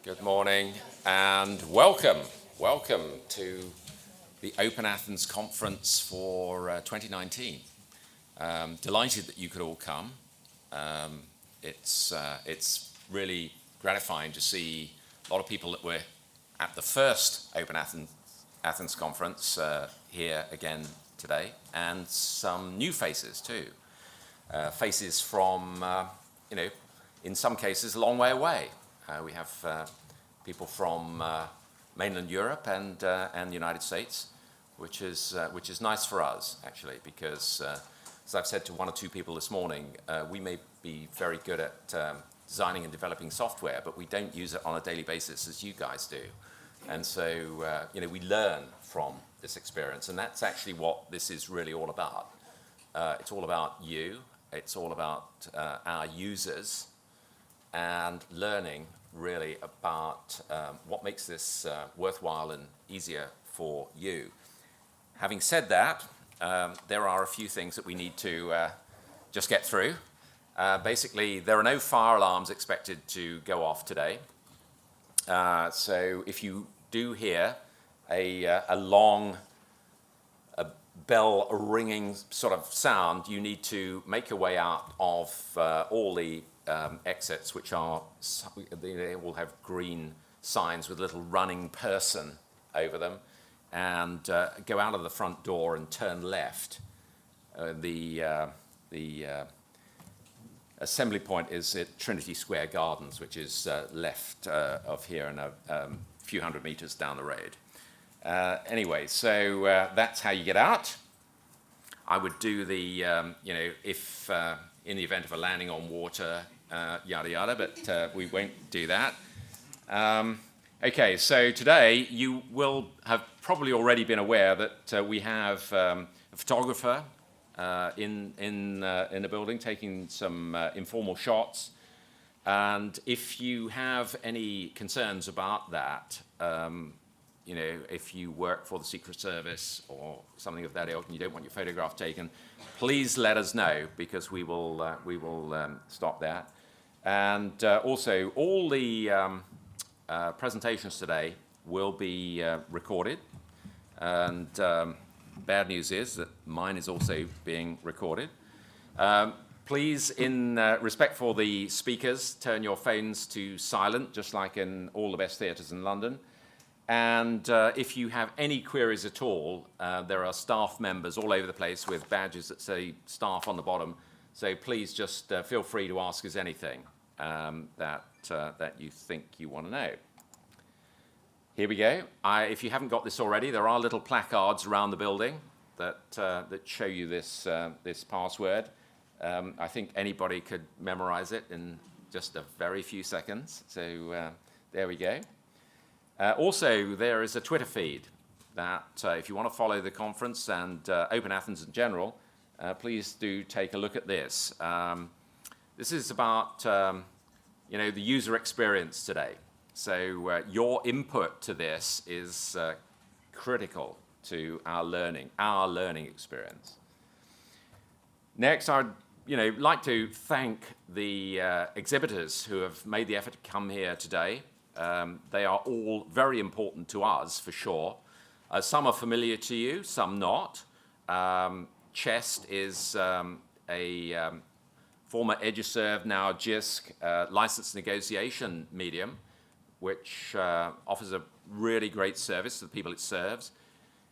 Good morning and welcome. Welcome to the OpenAthens Conference for 2019. Delighted that you could all come. It's really gratifying to see a lot of people that were at the first OpenAthens Conference here again today, and some new faces too. Faces from, in some cases a long way away. We have people from mainland Europe and the United States, which is nice for us actually, because as I've said to one or two people this morning, we may be very good at designing and developing software, but we don't use it on a daily basis as you guys do. And so we learn from this experience, and that's actually what this is really all about. It's all about you. It's all about our users, and learning really about what makes this worthwhile and easier for you. Having said that, there are a few things that we need to just get through. Basically, there are no fire alarms expected to go off today. So if you do hear a long bell ringing sort of sound, you need to make your way out of all the exits, which are, they will have green signs with a little running person over them, and go out of the front door and turn left. The assembly point is at Trinity Square Gardens, which is left of here and a few hundred meters down the road. Anyway, so that's how you get out. I would do the, if in the event of a landing on water, yada yada, but we won't do that. Okay, so today you will have probably already been aware that we have a photographer in the building taking some informal shots. And if you have any concerns about that, if you work for the Secret Service or something of that ilk and you don't want your photograph taken, please let us know, because we will stop that. And also, all the presentations today will be recorded. And bad news is that mine is also being recorded. Please, in respect for the speakers, turn your phones to silent, just like in all the best theatres in London. And if you have any queries at all, there are staff members all over the place with badges that say staff on the bottom. So please just feel free to ask us anything that you think you want to know. Here we go. If you haven't got this already, there are little placards around the building that show you this password. I think anybody could memorize it in just a very few seconds. So there we go. Also, there is a Twitter feed that if you want to follow the conference and OpenAthens in general, please do take a look at this. This is about the user experience today. So your input to this is critical to our learning experience. Next, I'd like to thank the exhibitors who have made the effort to come here today. They are all very important to us, for sure. Some are familiar to you, some not. Chest is a former EduServe, now JISC, license negotiation medium, which offers a really great service to the people it serves.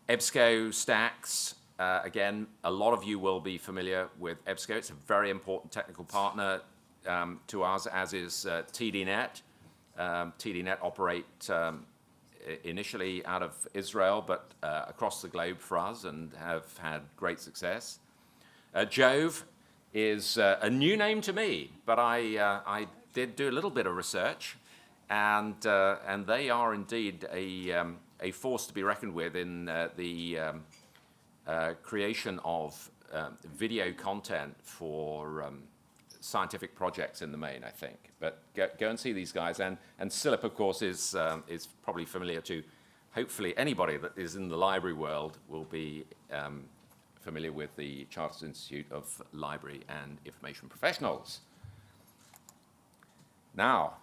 EBSCO Stacks, again, a lot of you will be familiar with EBSCO. It's a very important technical partner to us, as is TDNet. TDNet operate initially out of Israel, but across the globe for us, and have had great success. Jove is a new name to me, but I did do a little bit of research, and they are indeed a force to be reckoned with in the creation of video content for scientific projects in the main, I think. But go and see these guys. And Silip, of course, is probably familiar to, hopefully, anybody that is in the library world will be familiar with the Chartered Institute of Library and Information Professionals. Now,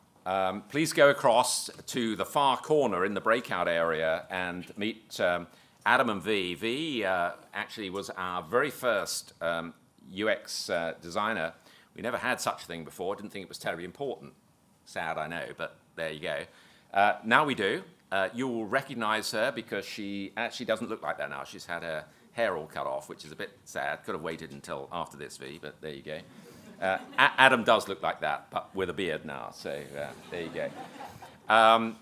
please go across to the far corner in the breakout area and meet Adam and V. V actually was our very first UX designer. We never had such a thing before. Didn't think it was terribly important. Sad, I know, but there you go. Now we do. You will recognize her because she actually doesn't look like that now. She's had her hair all cut off, which is a bit sad. Could have waited until after this, V, but there you go. Adam does look like that, but with a beard now, so there you go.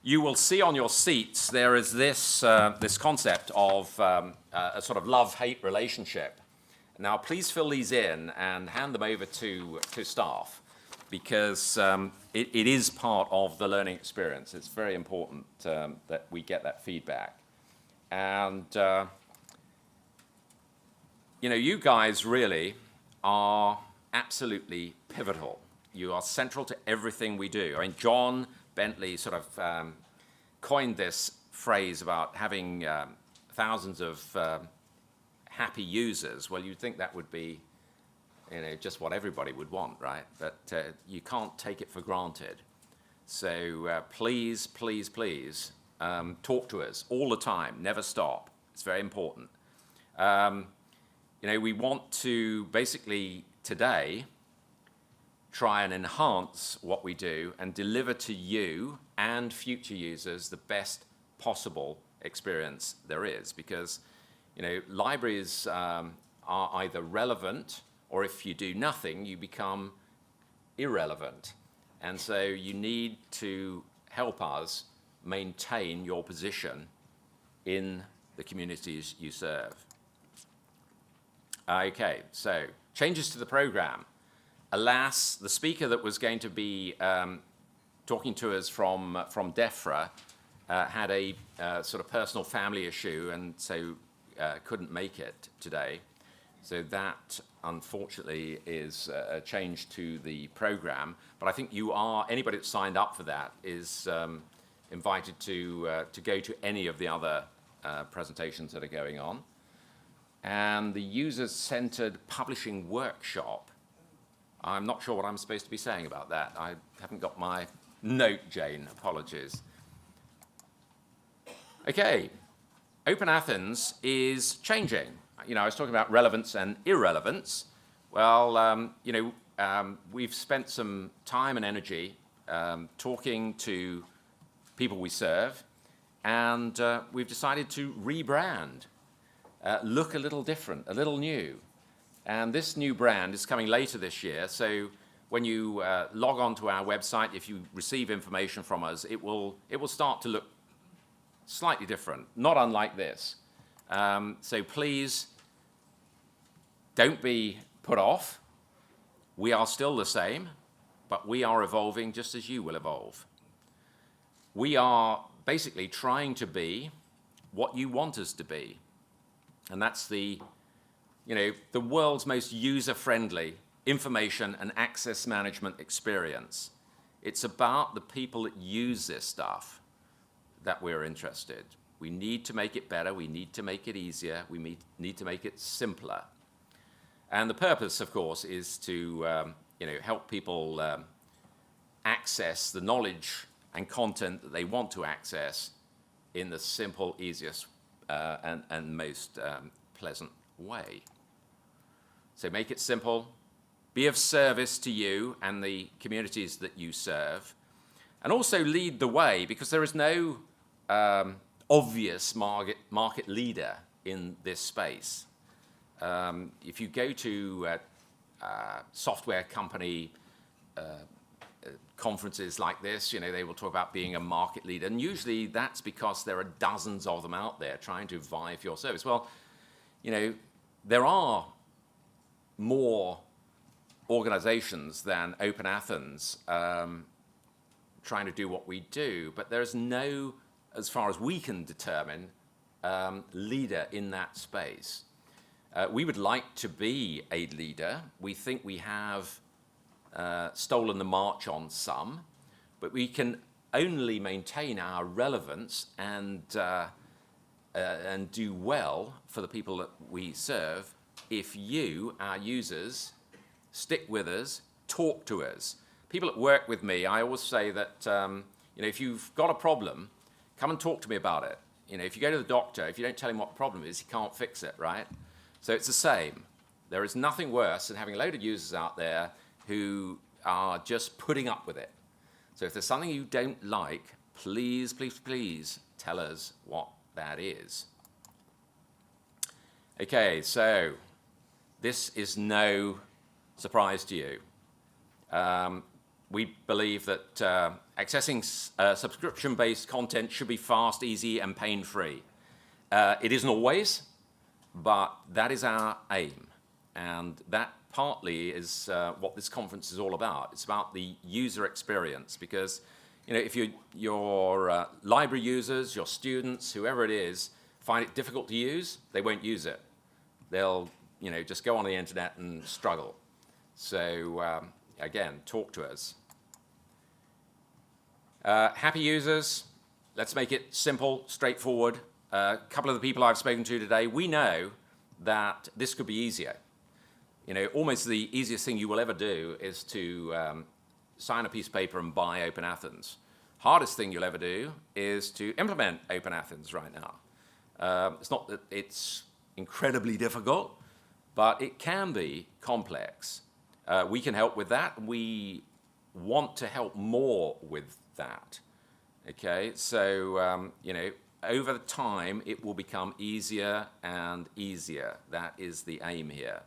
You will see on your seats there is this, this concept of a sort of love-hate relationship. Now, please fill these in and hand them over to staff, because it is part of the learning experience. It's very important that we get that feedback. And, you know, you guys really are absolutely pivotal. You are central to everything we do. I mean, John Bentley sort of coined this phrase about having thousands of happy users. Well, you'd think that would be, you know, just what everybody would want, right? But you can't take it for granted. So please, please, please talk to us all the time. Never stop. It's very important. You know, we want to basically today try and enhance what we do and deliver to you and future users the best possible experience there is, because, you know, libraries are either relevant, or if you do nothing, you become irrelevant. And so you need to help us maintain your position in the communities you serve. Okay, so changes to the program. Alas, the speaker that was going to be talking to us from DEFRA had a sort of personal family issue, and so couldn't make it today. So that, unfortunately, is a change to the program. But I think you are, anybody that's signed up for that is invited to go to any of the other presentations that are going on. And the user-centered publishing workshop, I'm not sure what I'm supposed to be saying about that. I haven't got my note, Jane. Apologies. Okay, OpenAthens is changing. You know, I was talking about relevance and irrelevance. Well, you know, we've spent some time and energy talking to people we serve, and we've decided to rebrand, look a little different, a little new. And this new brand is coming later this year, so when you log on to our website, if you receive information from us, it will start to look slightly different, not unlike this. So please don't be put off. We are still the same, but we are evolving just as you will evolve. We are basically trying to be what you want us to be. And that's the, you know, the world's most user-friendly information and access management experience. It's about the people that use this stuff that we're interested. We need to make it better. We need to make it easier. We need to make it simpler. And the purpose, of course, is to you know, help people access the knowledge and content that they want to access in the simple, easiest, and most pleasant way. So make it simple, be of service to you and the communities that you serve, and also lead the way, because there is no obvious market leader in this space. If you go to software company conferences like this, you know, they will talk about being a market leader, and usually that's because there are dozens of them out there trying to vie for your service. Well, you know, there are more organizations than OpenAthens trying to do what we do, but there's no, as far as we can determine, leader in that space. We would like to be a leader. We think we have stolen the march on some, but we can only maintain our relevance and do well for the people that we serve if you, our users, stick with us, talk to us. people that work with me, I always say that if you've got a problem, come and talk to me about it. If you go to the doctor, if you don't tell him what the problem is, he can't fix it, right? So it's the same. There is nothing worse than having a load of users out there who are just putting up with it. So if there's something you don't like, please, please, please tell us what that is. Okay, so this is no surprise to you. We believe that accessing subscription-based content should be fast, easy, and pain-free. It isn't always, but that is our aim. And that partly is what this conference is all about. It's about the user experience, because if your library users, your students, whoever it is, find it difficult to use, they won't use it. They'll just go on the internet and struggle. So again, talk to us. Happy users, let's make it simple, straightforward. A couple of the people I've spoken to today, we know that this could be easier. Almost the easiest thing you will ever do is to sign a piece of paper and buy OpenAthens. Hardest thing you'll ever do is to implement OpenAthens right now. It's not that it's incredibly difficult, but it can be complex. We can help with that. We want to help more with that. Okay, so over time it will become easier and easier. That is the aim here,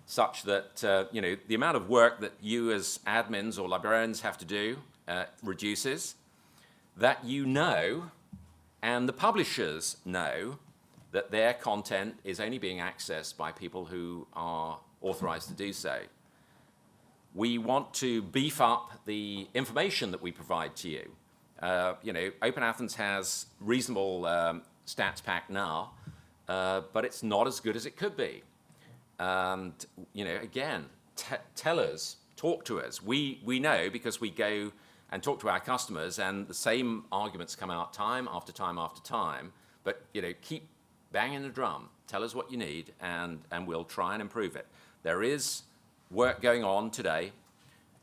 such that the amount of work that you as admins or librarians have to do reduces. That and the publishers know that their content is only being accessed by people who are authorized to do so. We want to beef up the information that we provide to you. OpenAthens has reasonable stats pack now, but it's not as good as it could be. And again, tell us, talk to us. We know, because we go and talk to our customers, and the same arguments come out time after time after time. But keep banging the drum. Tell us what you need, and we'll try and improve it. There is work going on today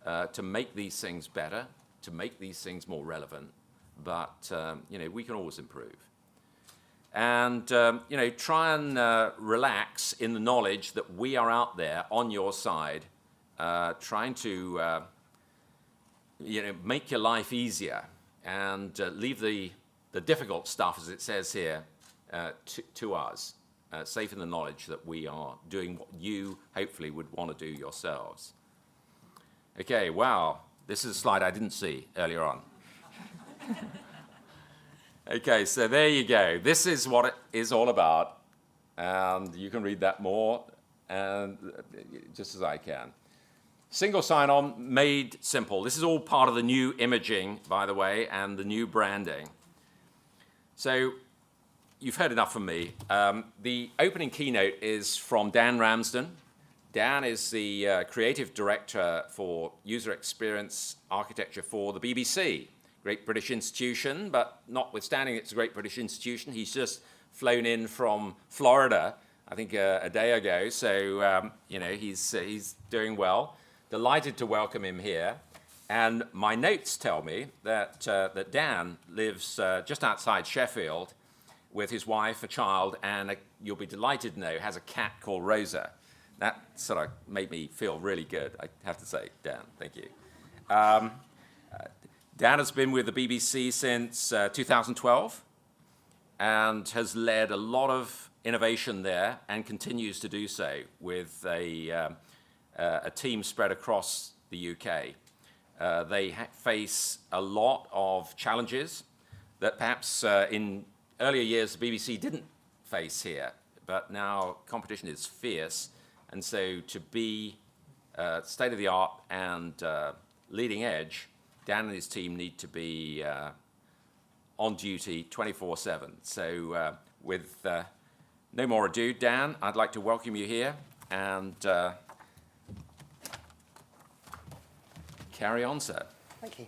to make these things better, to make these things more relevant. But we can always improve. And try and relax in the knowledge that we are out there on your side, trying to make your life easier, and leave the difficult stuff, as it says here, to us, safe in the knowledge that we are doing what you hopefully would want to do yourselves. Okay, wow, this is a slide I didn't see earlier on. Okay, so there you go. This is what it is all about, and you can read that more, and just as I can. Single sign-on made simple. This is all part of the new imaging, by the way, and the new branding. So you've heard enough from me. The opening keynote is from Dan Ramsden. Dan is the creative director for user experience architecture for the BBC. Great British institution, but notwithstanding it's a great British institution, he's just flown in from Florida, I think a day ago, so he's doing well. Delighted to welcome him here. And my notes tell me that Dan lives just outside Sheffield with his wife, a child, and you'll be delighted to know, has a cat called Rosa. That sort of made me feel really good, I have to say, Dan. Thank you. Dan has been with the BBC since 2012 and has led a lot of innovation there and continues to do so with a team spread across the UK. They face a lot of challenges that perhaps in earlier years the BBC didn't face here, but now competition is fierce, and so to be state-of-the-art and leading edge, Dan and his team need to be on duty 24/7. So with no more ado, Dan, I'd like to welcome you here and carry on, sir. Thank you.